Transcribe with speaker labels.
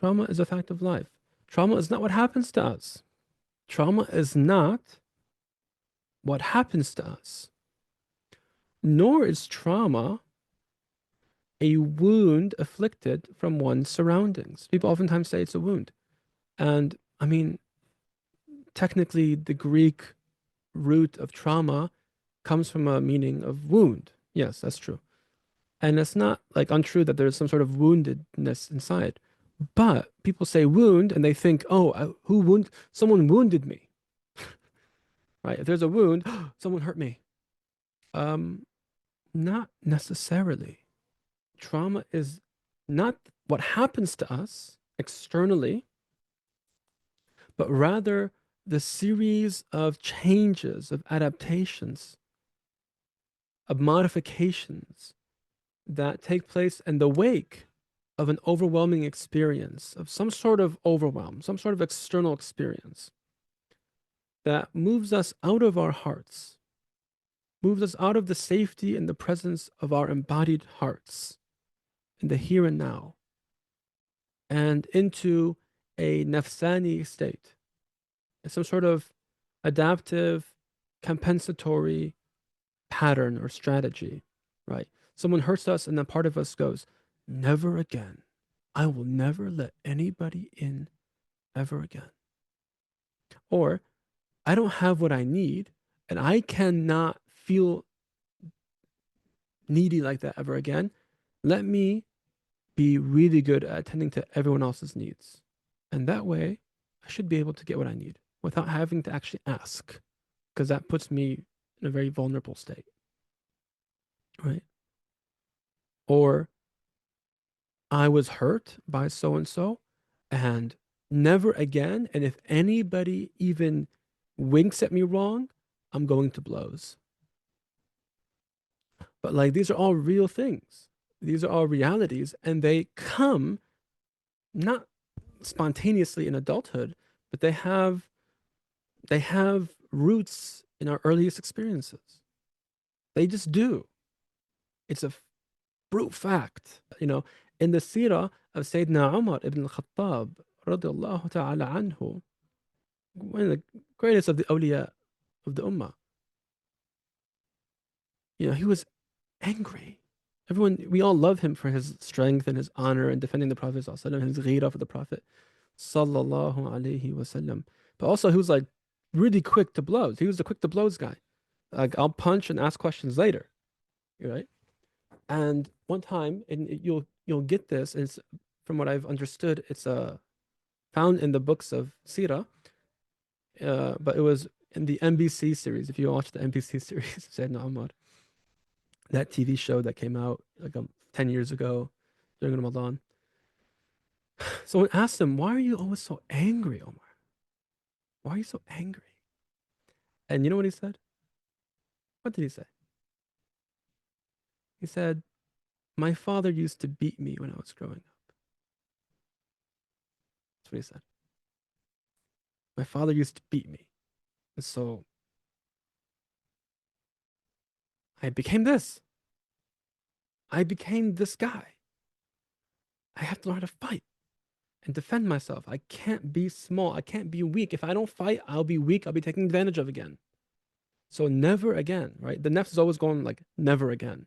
Speaker 1: Trauma is a fact of life. Trauma is not what happens to us. Trauma is not what happens to us, nor is trauma a wound afflicted from one's surroundings. People oftentimes say it's a wound. And I mean, technically, the Greek root of trauma comes from a meaning of wound. Yes, that's true. And it's not like untrue that there's some sort of woundedness inside. But people say wound and they think, oh, someone wounded me, right? If there's a wound, someone hurt me. Um, Not necessarily. Trauma is not what happens to us externally, but rather the series of changes, of adaptations, of modifications that take place in the wake of an overwhelming experience, of some sort of overwhelm, some sort of external experience that moves us out of our hearts, moves us out of the safety and the presence of our embodied hearts in the here and now, and into a nafsani state, some sort of adaptive, compensatory pattern or strategy, right? Someone hurts us, and then part of us goes, never again. I will never let anybody in ever again. Or I don't have what I need, and I cannot feel needy like that ever again. Let me be really good at attending to everyone else's needs. And that way, I should be able to get what I need without having to actually ask, because that puts me in a very vulnerable state, right? Or I was hurt by so and so, and never again. And if anybody even winks at me wrong, I'm going to blows. But like these are all real things. These are all realities, and they come not spontaneously in adulthood, but they have roots in our earliest experiences. They just do. It's a brute fact. In the seerah of Sayyidina Umar ibn al-Khattab, radiallahu ta'ala anhu, one of the greatest of the awliya of the ummah, he was angry. We all love him for his strength and his honor and defending the Prophet sallallahu alaihi wasallam, his ghira for the Prophet sallallahu alaihi wasallam. But also he was like really quick to blows. He was the quick to blows guy. Like I'll punch and ask questions later, right? And one time, and you'll get this. It's from what I've understood. It's found in the books of Sirah, but it was in the NBC series. If you watch the NBC series, Sayyidina Umar, that TV show that came out like 10 years ago during Ramadan. Someone asked him, "Why are you always so angry, Omar? Why are you so angry?" And you know what he said? What did he say? He said, "My father used to beat me when I was growing up." That's what he said. My father used to beat me. And so I became this. I became this guy. I have to learn how to fight and defend myself. I can't be small. I can't be weak. If I don't fight, I'll be weak. I'll be taken advantage of again. So never again, right? The nafs is always going like, never again.